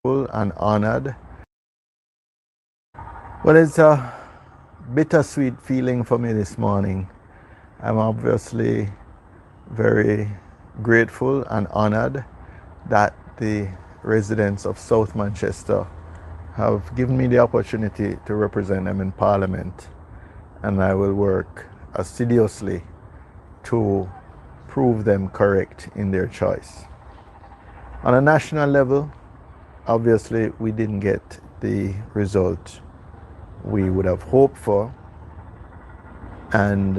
And honored. Well, it's a bittersweet feeling for me this morning. I'm obviously very grateful and honored that the residents of South Manchester have given me the opportunity to represent them in Parliament, and I will work assiduously to prove them correct in their choice. On a national level, obviously, we didn't get the result we would have hoped for, and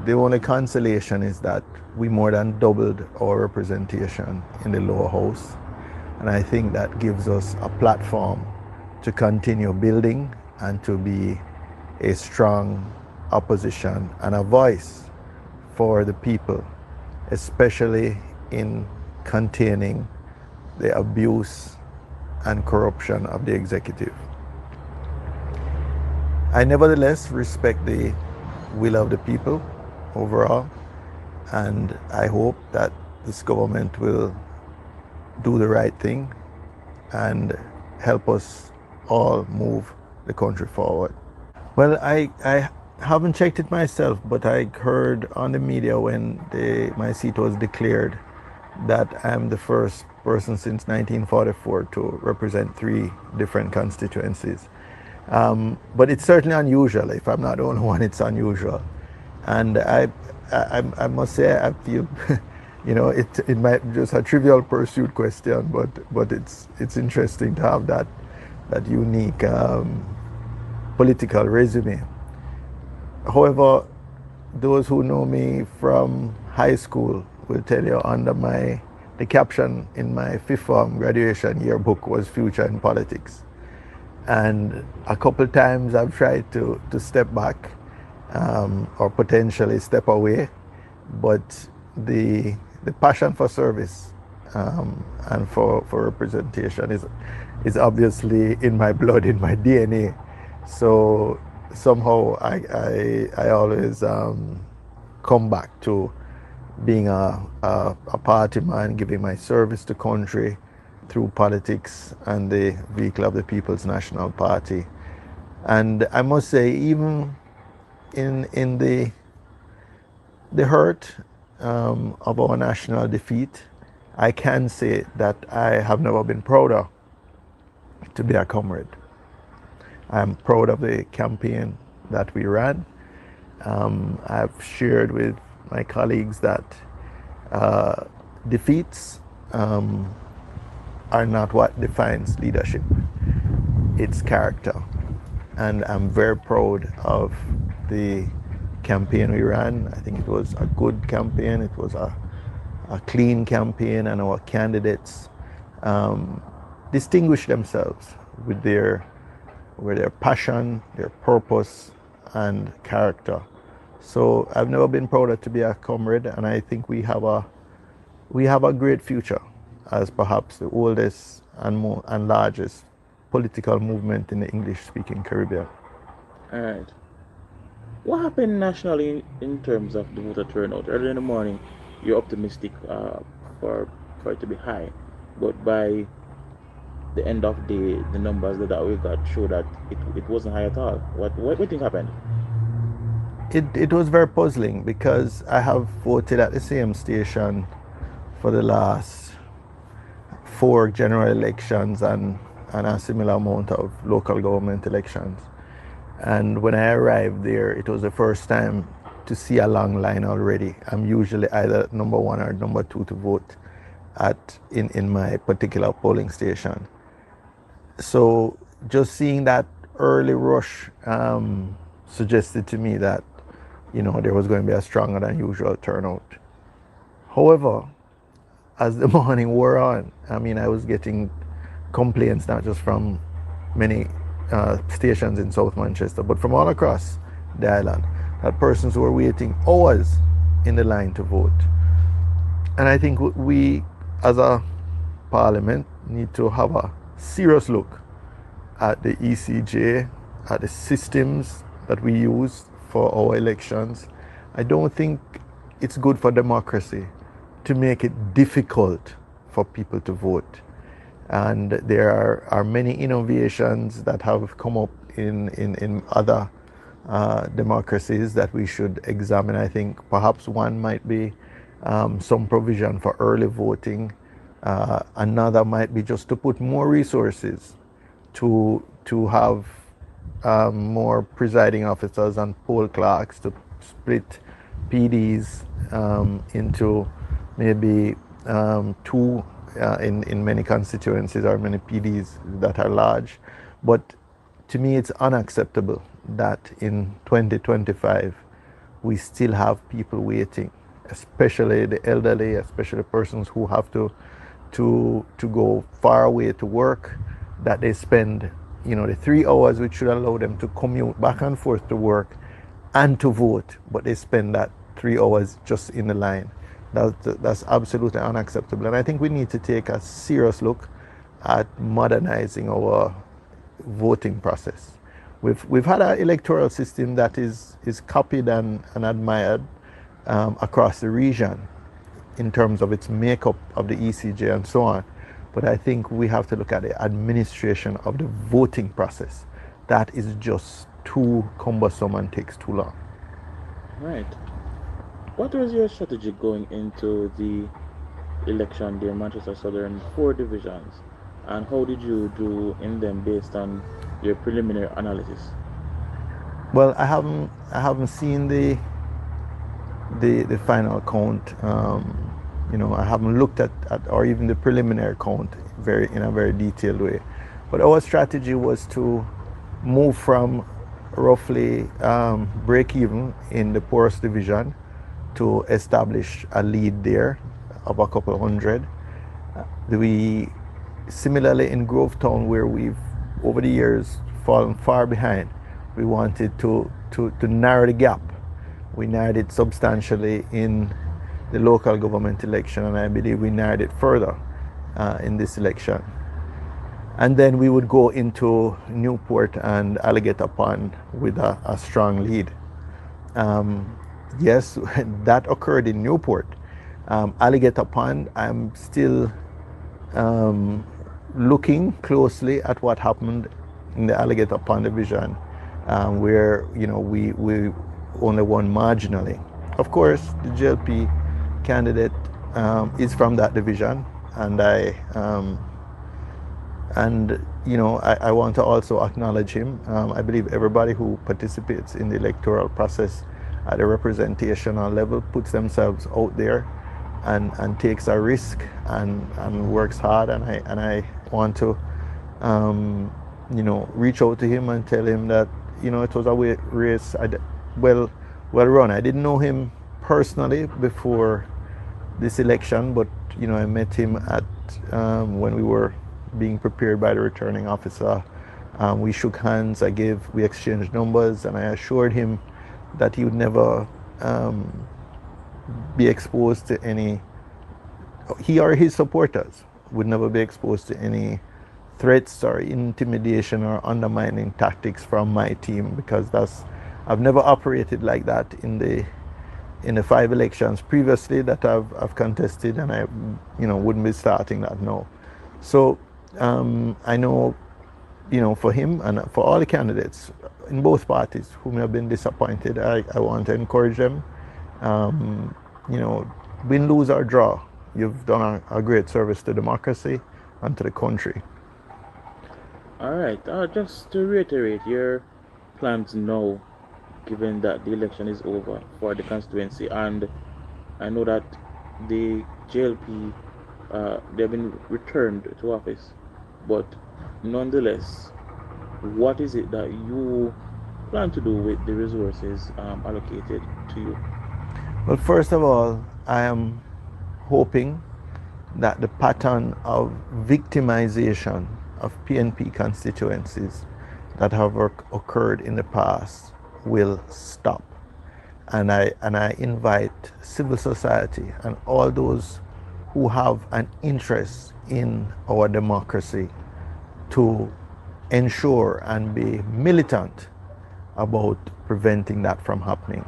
the only consolation is that we more than doubled our representation in the lower house, and I think that gives us a platform to continue building and to be a strong opposition and a voice for the people, especially in containing the abuse and corruption of the executive. I nevertheless respect the will of the people overall, and I hope that this government will do the right thing and help us all move the country forward. Well, I haven't checked it myself, but I heard on the media when my seat was declared that I'm the first person since 1944 to represent 3 different constituencies. But it's certainly unusual. If I'm not the only one, it's unusual. And I must say, I feel, it might be just a trivial pursuit question, but it's interesting to have that unique political resume. However, those who know me from high school will tell you the caption in my 5th form graduation yearbook was Future in Politics. And a couple times I've tried to step back or potentially step away, but the passion for service and for representation is obviously in my blood, in my DNA. So somehow I always come back to being a party man, giving my service to country through politics and the vehicle of the People's National Party. And I must say, even in the hurt of our national defeat, I can say that I have never been prouder to be a comrade. I'm proud of the campaign that we ran. I've shared with my colleagues that defeats are not what defines leadership. It's character. And I'm very proud of the campaign we ran. I think it was a good campaign. It was a clean campaign, and our candidates distinguished themselves with their passion, their purpose, and character. So I've never been prouder to be a comrade, and I think we have a great future as perhaps the oldest and largest political movement in the English-speaking Caribbean. All right. What happened nationally in terms of the voter turnout? Early in the morning, you're optimistic for it to be high, but by the end of the numbers that we got show that it wasn't high at all. What do you think happened? It was very puzzling because I have voted at the same station for the last 4 general elections and a similar amount of local government elections. And when I arrived there, it was the first time to see a long line already. I'm usually either number 1 or number 2 to vote in my particular polling station. So just seeing that early rush suggested to me that there was going to be a stronger than usual turnout. However, as the morning wore on, I was getting complaints not just from many stations in South Manchester, but from all across the island, that persons were waiting hours in the line to vote. And I think we, as a parliament, need to have a serious look at the ECJ, at the systems that we use for our elections. I don't think it's good for democracy to make it difficult for people to vote. And there are many innovations that have come up in other democracies that we should examine. I think perhaps one might be some provision for early voting. Another might be just to put more resources to have more presiding officers and poll clerks, to split PDs into maybe two in many constituencies, or many PDs that are large. But to me, it's unacceptable that in 2025 we still have people waiting, especially the elderly, especially persons who have to go far away to work, that they spend, the 3 hours which should allow them to commute back and forth to work and to vote, but they spend that 3 hours just in the line. That's absolutely unacceptable. And I think we need to take a serious look at modernizing our voting process. We've had an electoral system that is copied and admired across the region in terms of its makeup of the ECJ and so on. But I think we have to look at the administration of the voting process. That is just too cumbersome and takes too long. Right. What was your strategy going into the election there in Manchester Southern, four divisions, and how did you do in them based on your preliminary analysis? Well, I haven't seen the final count. I haven't looked at or even the preliminary count in a very detailed way. But our strategy was to move from roughly break even in the poorest division to establish a lead there of a couple hundred. We similarly in Grovetown, where we've over the years fallen far behind, we wanted to narrow the gap. We narrowed it substantially in the local government election, and I believe we narrowed it further in this election. And then we would go into Newport and Alligator Pond with a strong lead. Yes, that occurred in Newport. Alligator Pond, I'm still looking closely at what happened in the Alligator Pond division, where we only won marginally. Of course, the JLP candidate is from that division, and I want to also acknowledge him. I believe everybody who participates in the electoral process at the representational level puts themselves out there and takes a risk and works hard, and I want to reach out to him and tell him that it was a race well run. I didn't know him personally before this election, but I met him at when we were being prepared by the returning officer. We shook hands. We exchanged numbers, and I assured him that he would never be exposed to any. He or his supporters would never be exposed to any threats or intimidation or undermining tactics from my team, because I've never operated like that in the 5 elections previously that I've contested, and I wouldn't be starting that now. So I know for him and for all the candidates in both parties whom have been disappointed, I want to encourage them. Win, lose or draw, you've done a great service to democracy and to the country. All right. Just to reiterate your plans now, given that the election is over for the constituency, and I know that the JLP they've been returned to office, but nonetheless, what is it that you plan to do with the resources allocated to you? Well, first of all, I am hoping that the pattern of victimization of PNP constituencies that have occurred in the past will stop. And I invite civil society and all those who have an interest in our democracy to ensure and be militant about preventing that from happening.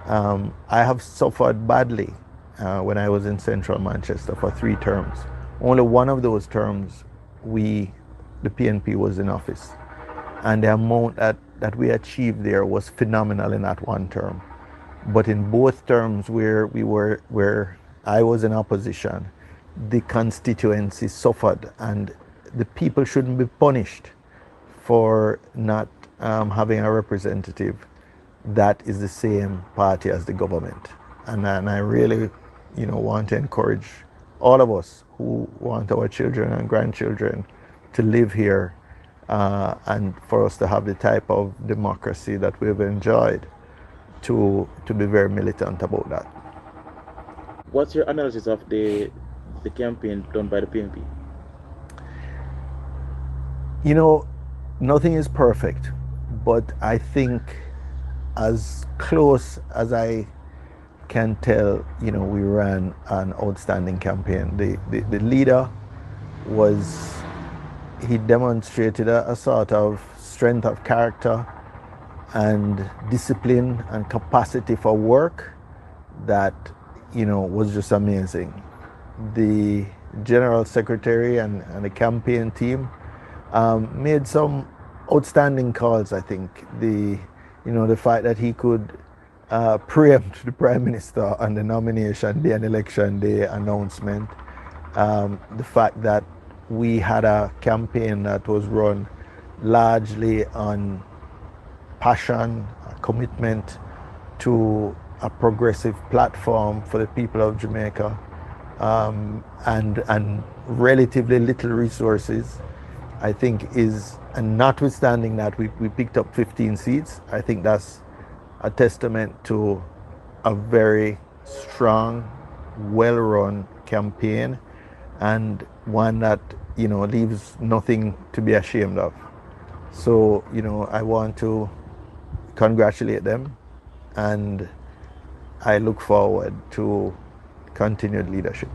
I have suffered badly when I was in central Manchester for 3 terms. Only one of those terms the PNP was in office. And the amount that we achieved there was phenomenal in that one term. But in both terms where I was in opposition, the constituency suffered, and the people shouldn't be punished for not having a representative that is the same party as the government. And I really, want to encourage all of us who want our children and grandchildren to live here, and for us to have the type of democracy that we've enjoyed, to be very militant about that. What's your analysis of the campaign done by the PNP? You know, nothing is perfect, but I think as close as I can tell, we ran an outstanding campaign. The leader was, he demonstrated a sort of strength of character and discipline and capacity for work that, was just amazing. The general secretary and the campaign team made some outstanding calls. I think the fact that he could preempt the prime minister on the nomination day and election day announcement, the fact that we had a campaign that was run largely on passion, commitment to a progressive platform for the people of Jamaica, and relatively little resources, I think is, and notwithstanding that we picked up 15 seats, I think that's a testament to a very strong, well-run campaign, and one that, leaves nothing to be ashamed of. So, I want to congratulate them, and I look forward to continued leadership.